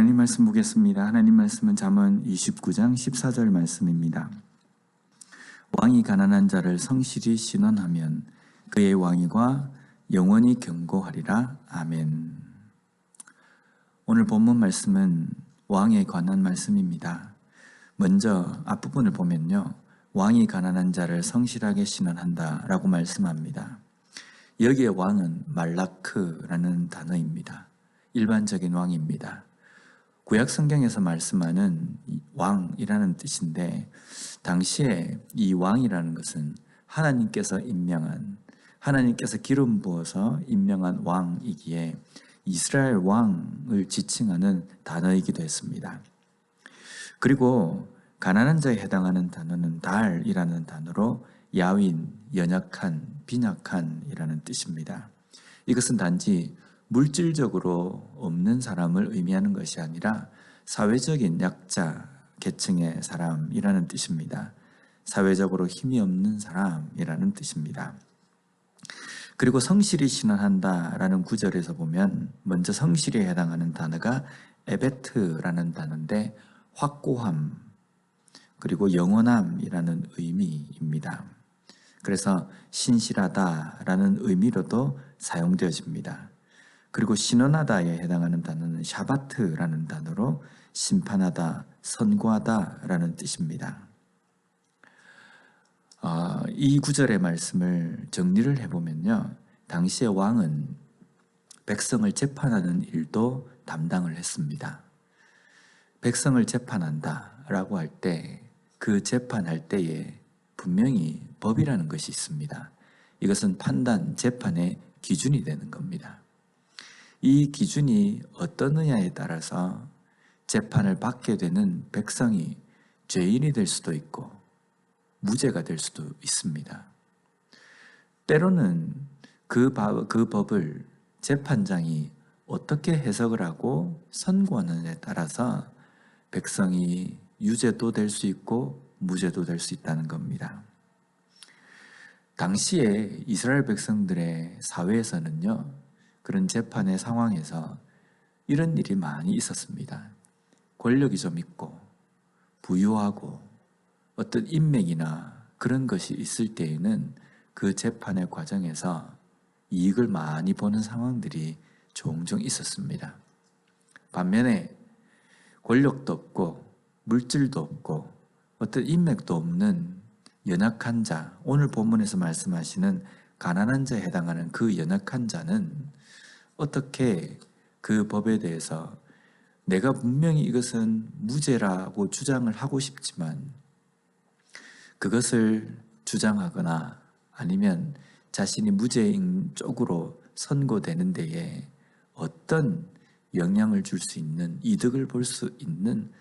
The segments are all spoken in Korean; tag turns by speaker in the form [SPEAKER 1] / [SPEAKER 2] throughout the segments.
[SPEAKER 1] 하나님 말씀 보겠습니다. 하나님 말씀은 잠언 29장 14절 말씀입니다. 왕이 가난한 자를 성실히 신원하면 그의 왕위가 영원히 견고하리라. 아멘. 오늘 본문 말씀은 왕에 관한 말씀입니다. 먼저 앞부분을 보면요, 왕이 가난한 자를 성실하게 신원한다 라고 말씀합니다. 여기에 왕은 말라크라는 단어입니다. 일반적인 왕입니다. 구약 성경에서 말씀하는 왕이라는 뜻인데, 당시에 이 왕이라는 것은 하나님께서 기름 부어서 임명한 왕이기에 이스라엘 왕을 지칭하는 단어이기도 했습니다. 그리고 가난한 자에 해당하는 단어는 달이라는 단어로 야윈, 연약한, 빈약한이라는 뜻입니다. 이것은 단지 물질적으로 없는 사람을 의미하는 것이 아니라 사회적인 약자 계층의 사람이라는 뜻입니다. 사회적으로 힘이 없는 사람이라는 뜻입니다. 그리고 성실히 신원한다라는 구절에서 보면 먼저 성실에 해당하는 단어가 에베트라는 단어인데, 확고함 그리고 영원함이라는 의미입니다. 그래서 신실하다라는 의미로도 사용되어집니다. 그리고 신원하다에 해당하는 단어는 샤바트라는 단어로 심판하다, 선고하다라는 뜻입니다. 이 구절의 말씀을 정리를 해보면요, 당시의 왕은 백성을 재판하는 일도 담당을 했습니다. 백성을 재판한다라고 할 때 그 재판할 때에 분명히 법이라는 것이 있습니다. 이것은 판단, 재판의 기준이 되는 겁니다. 이 기준이 어떠느냐에 따라서 재판을 받게 되는 백성이 죄인이 될 수도 있고 무죄가 될 수도 있습니다. 때로는 그 법을 재판장이 어떻게 해석을 하고 선고하느냐에 따라서 백성이 유죄도 될 수 있고 무죄도 될 수 있다는 겁니다. 당시에 이스라엘 백성들의 사회에서는요, 그런 재판의 상황에서 이런 일이 많이 있었습니다. 권력이 좀 있고 부유하고 어떤 인맥이나 그런 것이 있을 때에는 그 재판의 과정에서 이익을 많이 보는 상황들이 종종 있었습니다. 반면에 권력도 없고 물질도 없고 어떤 인맥도 없는 연약한 자, 오늘 본문에서 말씀하시는 가난한 자에 해당하는 그 연약한 자는 어떻게 그 법에 대해서 내가 분명히 이것은 무죄라고 주장을 하고 싶지만 그것을 주장하거나 아니면 자신이 무죄인 쪽으로 선고되는 데에 어떤 영향을 줄 수 있는, 이득을 볼 수 있는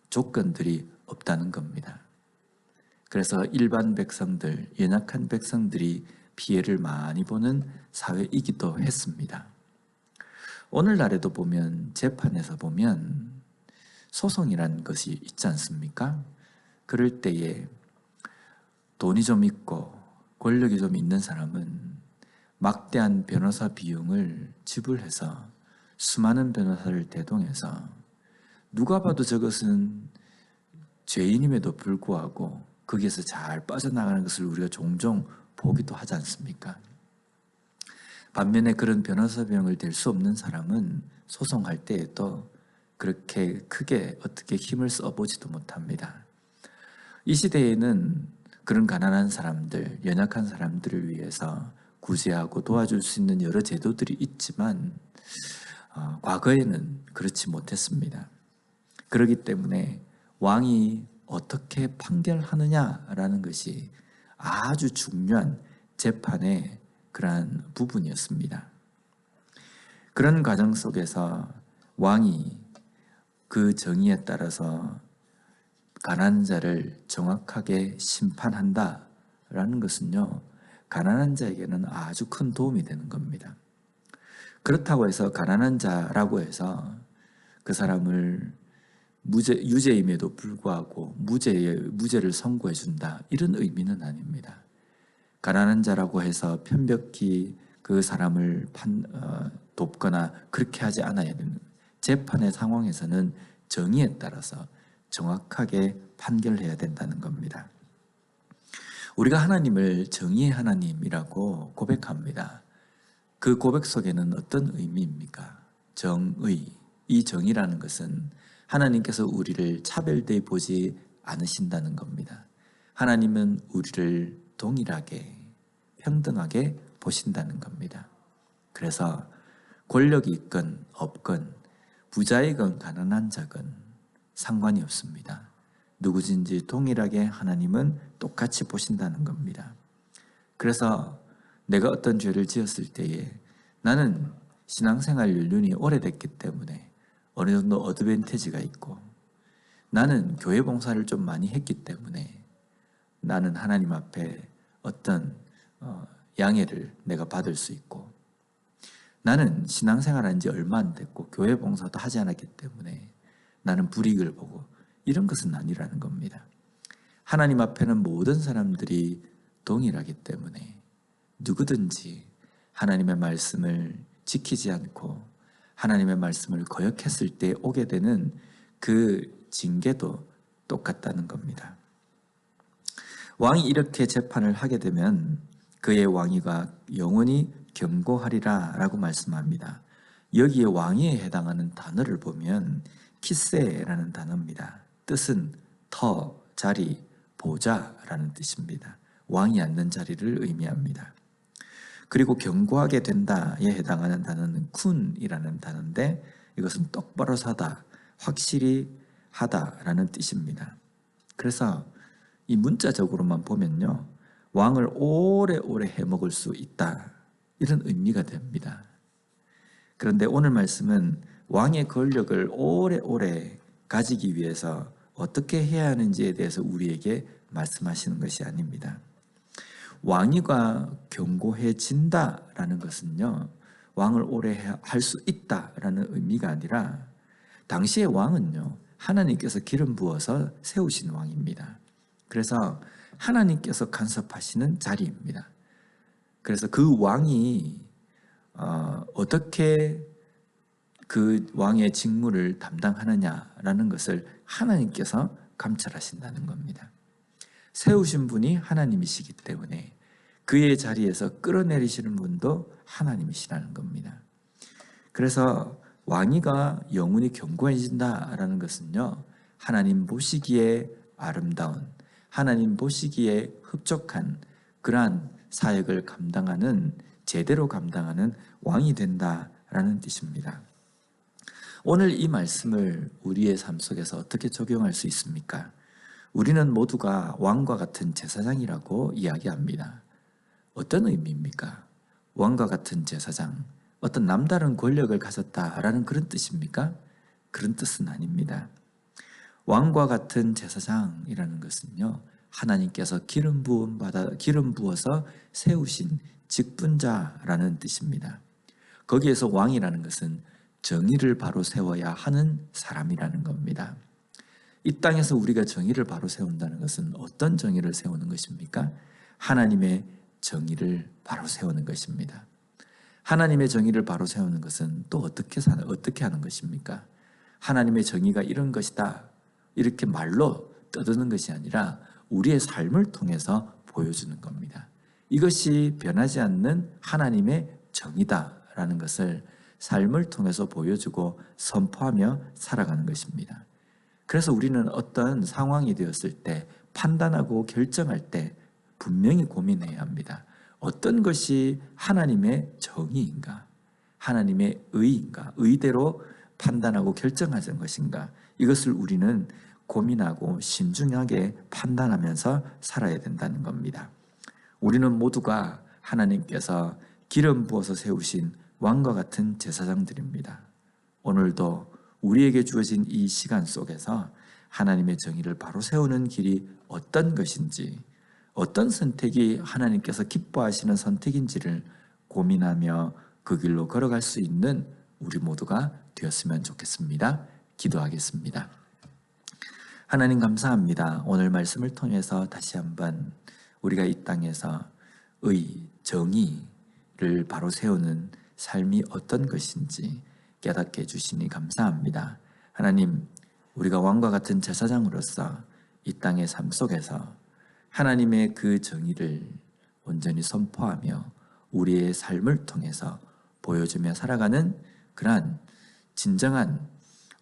[SPEAKER 1] 조건들이 없다는 겁니다. 그래서 일반 백성들, 연약한 백성들이 피해를 많이 보는 사회이기도 했습니다. 오늘날에도 보면, 재판에서 보면 소송이라는 것이 있지 않습니까? 그럴 때에 돈이 좀 있고 권력이 좀 있는 사람은 막대한 변호사 비용을 지불해서 수많은 변호사를 대동해서 누가 봐도 저것은 죄인임에도 불구하고 거기에서 잘 빠져나가는 것을 우리가 종종 보기도 하지 않습니까? 반면에 그런 변호사 비용을 댈 수 없는 사람은 소송할 때에도 그렇게 크게 어떻게 힘을 써보지도 못합니다. 이 시대에는 그런 가난한 사람들, 연약한 사람들을 위해서 구제하고 도와줄 수 있는 여러 제도들이 있지만 과거에는 그렇지 못했습니다. 그렇기 때문에 왕이 어떻게 판결하느냐라는 것이 아주 중요한 재판의 그러한 부분이었습니다. 그런 과정 속에서 왕이 그 정의에 따라서 가난한 자를 정확하게 심판한다라는 것은요, 가난한 자에게는 아주 큰 도움이 되는 겁니다. 그렇다고 해서 가난한 자라고 해서 그 사람을 유죄임에도 불구하고 무죄를 선고해 준다, 이런 의미는 아닙니다. 가난한 자라고 해서 편벽히 그 사람을 돕거나 그렇게 하지 않아야 되는, 재판의 상황에서는 정의에 따라서 정확하게 판결해야 된다는 겁니다. 우리가 하나님을 정의의 하나님이라고 고백합니다. 그 고백 속에는 어떤 의미입니까? 정의. 이 정의라는 것은 하나님께서 우리를 차별되이 보지 않으신다는 겁니다. 하나님은 우리를 동일하게, 평등하게 보신다는 겁니다. 그래서 권력이 있건 없건, 부자이건 가난한 자건 상관이 없습니다. 누구든지 동일하게 하나님은 똑같이 보신다는 겁니다. 그래서 내가 어떤 죄를 지었을 때에 나는 신앙생활 연륜이 오래됐기 때문에 어느 정도 어드밴티지가 있고, 나는 교회 봉사를 좀 많이 했기 때문에 나는 하나님 앞에 어떤 양해를 내가 받을 수 있고, 나는 신앙생활 한 지 얼마 안 됐고 교회 봉사도 하지 않았기 때문에 나는 불이익을 보고, 이런 것은 아니라는 겁니다. 하나님 앞에는 모든 사람들이 동일하기 때문에 누구든지 하나님의 말씀을 지키지 않고 하나님의 말씀을 거역했을 때 오게 되는 그 징계도 똑같다는 겁니다. 왕이 이렇게 재판을 하게 되면 그의 왕위가 영원히 견고하리라 라고 말씀합니다. 여기에 왕위에 해당하는 단어를 보면 키세라는 단어입니다. 뜻은 터, 자리, 보좌라는 뜻입니다. 왕이 앉는 자리를 의미합니다. 그리고 견고하게 된다에 해당하는 단어는 쿤이라는 단어인데, 이것은 똑바로 서다, 확실히 하다라는 뜻입니다. 그래서 이 문자적으로만 보면요, 왕을 오래오래 해먹을 수 있다, 이런 의미가 됩니다. 그런데 오늘 말씀은 왕의 권력을 오래오래 가지기 위해서 어떻게 해야 하는지에 대해서 우리에게 말씀하시는 것이 아닙니다. 왕위가 견고해진다라는 것은요, 왕을 오래 할 수 있다라는 의미가 아니라, 당시의 왕은요, 하나님께서 기름 부어서 세우신 왕입니다. 그래서 하나님께서 간섭하시는 자리입니다. 그래서 그 왕이 어떻게 그 왕의 직무를 담당하느냐라는 것을 하나님께서 감찰하신다는 겁니다. 세우신 분이 하나님이시기 때문에 그의 자리에서 끌어내리시는 분도 하나님이시라는 겁니다. 그래서 왕위가 영원히 견고해진다라는 것은요, 하나님 보시기에 아름다운, 하나님 보시기에 흡족한 그러한 사역을 감당하는, 제대로 감당하는 왕이 된다라는 뜻입니다. 오늘 이 말씀을 우리의 삶 속에서 어떻게 적용할 수 있습니까? 우리는 모두가 왕과 같은 제사장이라고 이야기합니다. 어떤 의미입니까? 왕과 같은 제사장, 어떤 남다른 권력을 가졌다라는 그런 뜻입니까? 그런 뜻은 아닙니다. 왕과 같은 제사장이라는 것은요, 하나님께서 기름 부어서 세우신 직분자라는 뜻입니다. 거기에서 왕이라는 것은 정의를 바로 세워야 하는 사람이라는 겁니다. 이 땅에서 우리가 정의를 바로 세운다는 것은 어떤 정의를 세우는 것입니까? 하나님의 정의를 바로 세우는 것입니다. 하나님의 정의를 바로 세우는 것은 또 어떻게 하는 것입니까? 하나님의 정의가 이런 것이다, 이렇게 말로 떠드는 것이 아니라 우리의 삶을 통해서 보여주는 겁니다. 이것이 변하지 않는 하나님의 정의다라는 것을 삶을 통해서 보여주고 선포하며 살아가는 것입니다. 그래서 우리는 어떤 상황이 되었을 때, 판단하고 결정할 때 분명히 고민해야 합니다. 어떤 것이 하나님의 정의인가? 하나님의 의인가? 의대로 판단하고 결정하는 것인가? 이것을 우리는 고민하고 신중하게 판단하면서 살아야 된다는 겁니다. 우리는 모두가 하나님께서 기름 부어서 세우신 왕과 같은 제사장들입니다. 오늘도 우리에게 주어진 이 시간 속에서 하나님의 정의를 바로 세우는 길이 어떤 것인지, 어떤 선택이 하나님께서 기뻐하시는 선택인지를 고민하며 그 길로 걸어갈 수 있는 우리 모두가 되었으면 좋겠습니다. 기도하겠습니다. 하나님 감사합니다. 오늘 말씀을 통해서 다시 한번 우리가 이 땅에서 정의를 바로 세우는 삶이 어떤 것인지 깨닫게 해주시니 감사합니다. 하나님, 우리가 왕과 같은 제사장으로서 이 땅의 삶 속에서 하나님의 그 정의를 온전히 선포하며 우리의 삶을 통해서 보여주며 살아가는 그러한 진정한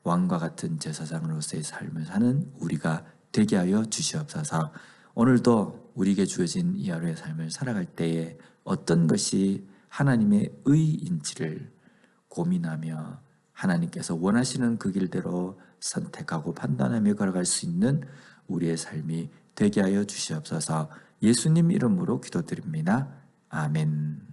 [SPEAKER 1] 왕과 같은 제사장으로서의 삶을 사는 우리가 되게 하여 주시옵소서. 오늘도 우리에게 주어진 이 하루의 삶을 살아갈 때에 어떤 것이 하나님의 의인지를 고민하며 하나님께서 원하시는 그 길대로 선택하고 판단하며 걸어갈 수 있는 우리의 삶이 되게 하여 주시옵소서. 예수님 이름으로 기도드립니다. 아멘.